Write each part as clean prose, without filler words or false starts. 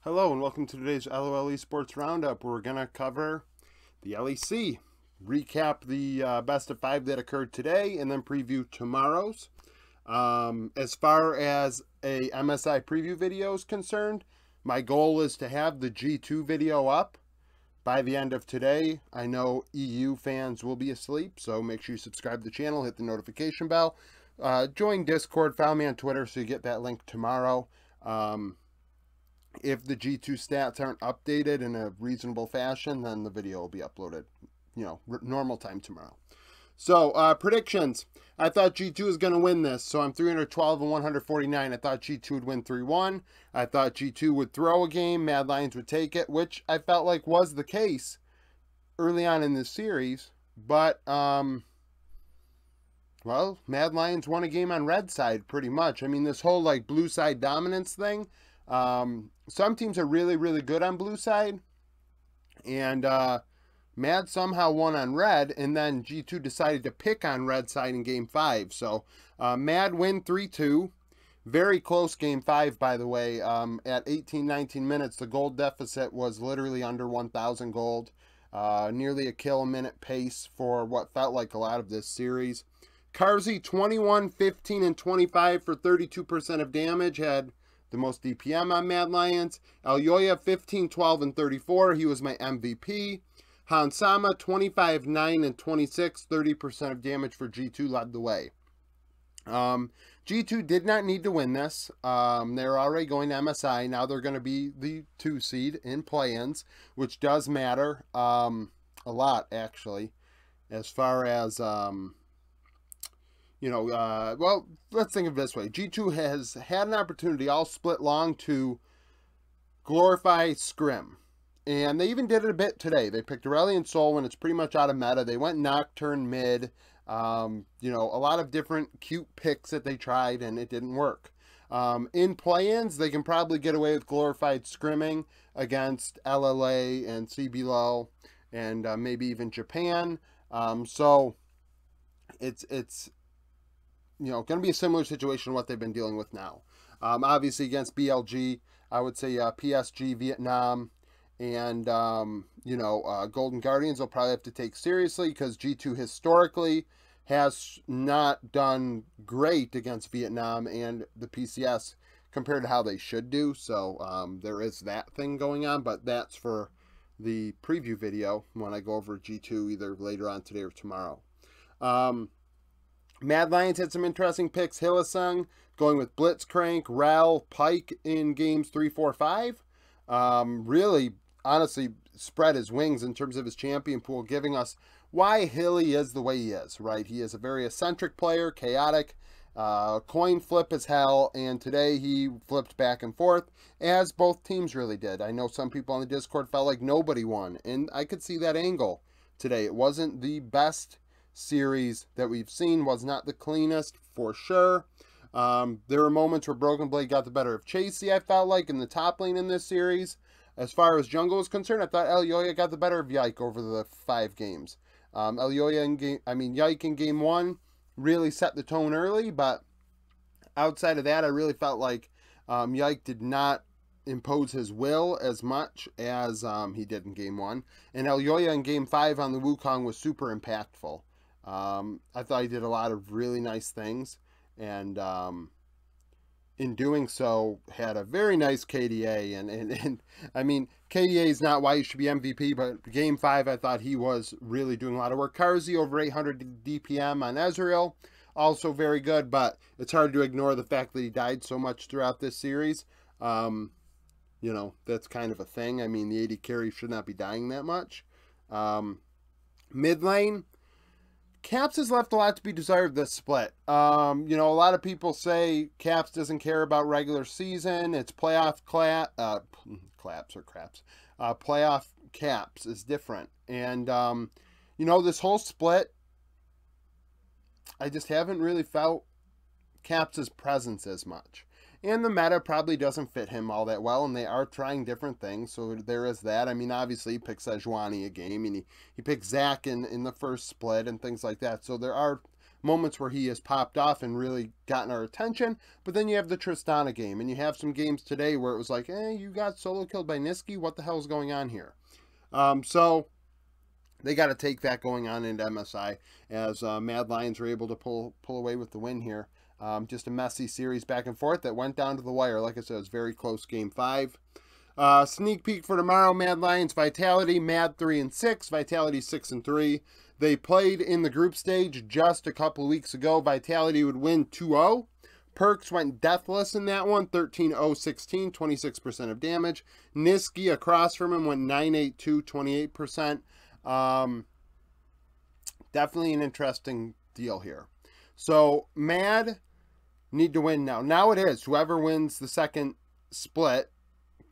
Hello and welcome to today's LOL Esports Roundup. We're going to cover the LEC, recap the best of 5 that occurred today, and then preview tomorrow's. As far as a MSI preview video is concerned, my goal is to have the G2 video up by the end of today. I know EU fans will be asleep, so make sure you subscribe to the channel, hit the notification bell, join Discord, follow me on Twitter so you get that link tomorrow. If the G2 stats aren't updated in a reasonable fashion, then the video will be uploaded, normal time tomorrow. So, predictions. I thought G2 was going to win this, so I'm 312 and 149. I thought G2 would win 3-1. I thought G2 would throw a game, Mad Lions would take it, which I felt like was the case early on in this series. But, well, Mad Lions won a game on red side, pretty much. I mean, this whole, blue side dominance thing, some teams are really, really good on blue side, and Mad somehow won on red, and then G2 decided to pick on red side in Game 5. So, Mad win 3-2. Very close Game 5, by the way. At 18-19 minutes, the gold deficit was literally under 1,000 gold. Nearly a kill a minute pace for what felt like a lot of this series. Carzzy, 21, 15, and 25 for 32% of damage, had the most DPM on Mad Lions. Elyoya, 15, 12, and 34. He was my MVP. Hansama, 25, 9, and 26. 30% of damage for G2 led the way. G2 did not need to win this. They're already going to MSI. Now they're going to be the 2 seed in play-ins, which does matter a lot, actually, as far as... well, let's think of it this way. G2 has had an opportunity all split long to glorify Scrim. And they even did it a bit today. They picked Aurelion Sol when it's pretty much out of meta. They went Nocturne mid. A lot of different cute picks that they tried, and it didn't work. In play-ins, they can probably get away with glorified scrimming against LLA and CBLOL and maybe even Japan. So it's going to be a similar situation to what they've been dealing with now. Obviously, against BLG, I would say PSG, Vietnam, and, Golden Guardians will probably have to take seriously because G2 historically has not done great against Vietnam and the PCS compared to how they should do. So there is that thing going on, but that's for the preview video when I go over G2 either later on today or tomorrow. Mad Lions had some interesting picks. Hylissang going with Blitzcrank, Rel, Pike in games 3, 4, 5. Really, honestly, spread his wings in terms of his champion pool, giving us why Hilly is the way he is, right? He is a very eccentric player, chaotic, coin flip as hell, and today he flipped back and forth, as both teams really did. I know some people on the Discord felt like nobody won, and I could see that angle today. It wasn't the best series that we've seen, was not the cleanest for sure. There were moments where Broken Blade got the better of Chasey, I felt like, in the top lane in this series. As far as jungle is concerned, I thought Elyoya got the better of Yike over the 5 games. Yike in game 1 really set the tone early, but outside of that, I really felt like Yike did not impose his will as much as he did in game 1. And Elyoya in game 5 on the Wukong was super impactful. I thought he did a lot of really nice things, and in doing so, had a very nice KDA, and I mean, KDA is not why he should be MVP, but game 5, I thought he was really doing a lot of work. Carzzy over 800 DPM on Ezreal, also very good, but it's hard to ignore the fact that he died so much throughout this series. That's kind of a thing. I mean, the AD carry should not be dying that much. Mid lane, Caps has left a lot to be desired this split. A lot of people say Caps doesn't care about regular season. It's playoff playoff Caps is different. And, this whole split, I just haven't really felt Caps' presence as much. And the meta probably doesn't fit him all that well, and they are trying different things, so there is that. I mean, obviously, he picked Sejuani a game, and he picked Zach in the first split and things like that. So there are moments where he has popped off and really gotten our attention. But then you have the DiStefano game, and you have some games today where it was like, you got solo killed by Niski. What the hell is going on here? So they got to take that going on into MSI as Mad Lions are able to pull away with the win here. Just a messy series back and forth that went down to the wire. Like I said, it was very close game 5. Sneak peek for tomorrow, Mad Lions Vitality, Mad 3-6, Vitality 6-3. They played in the group stage just a couple of weeks ago. Vitality would win 2-0. Perks went deathless in that one, 13-0-16, 26% of damage. Niski across from him went 9-8-2, 28%. Definitely an interesting deal here. So Mad need to win now. Now it is. Whoever wins the second split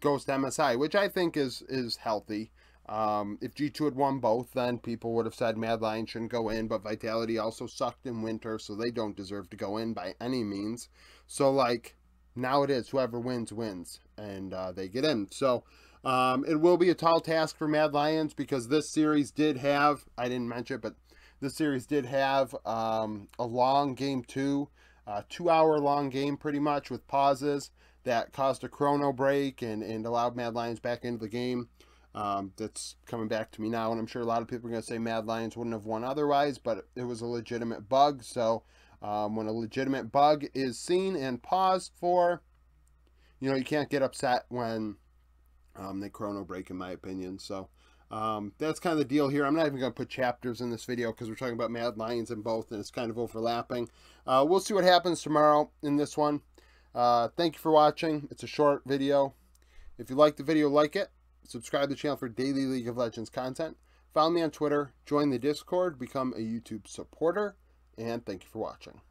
goes to MSI, which I think is healthy. If G2 had won both, then people would have said Mad Lions shouldn't go in, but Vitality also sucked in winter, so they don't deserve to go in by any means. So, like, now it is. Whoever wins, wins, and they get in. So, it will be a tall task for Mad Lions because this series did have, I didn't mention it, but this series did have a long game 2, 2-hour long game pretty much with pauses that caused a chrono break and allowed Mad Lions back into the game. That's coming back to me now, and I'm sure a lot of people are going to say Mad Lions wouldn't have won otherwise, but it was a legitimate bug. So when a legitimate bug is seen and paused for, you can't get upset when they chrono break, in my opinion. So that's kind of the deal here. I'm not even going to put chapters in this video because we're talking about Mad Lions in both, and it's kind of overlapping. We'll see what happens tomorrow in this one. Thank you for watching. It's a short video. If you like the video, like it. Subscribe to the channel for daily League of Legends content. Follow me on Twitter. Join the Discord. Become a YouTube supporter. And thank you for watching.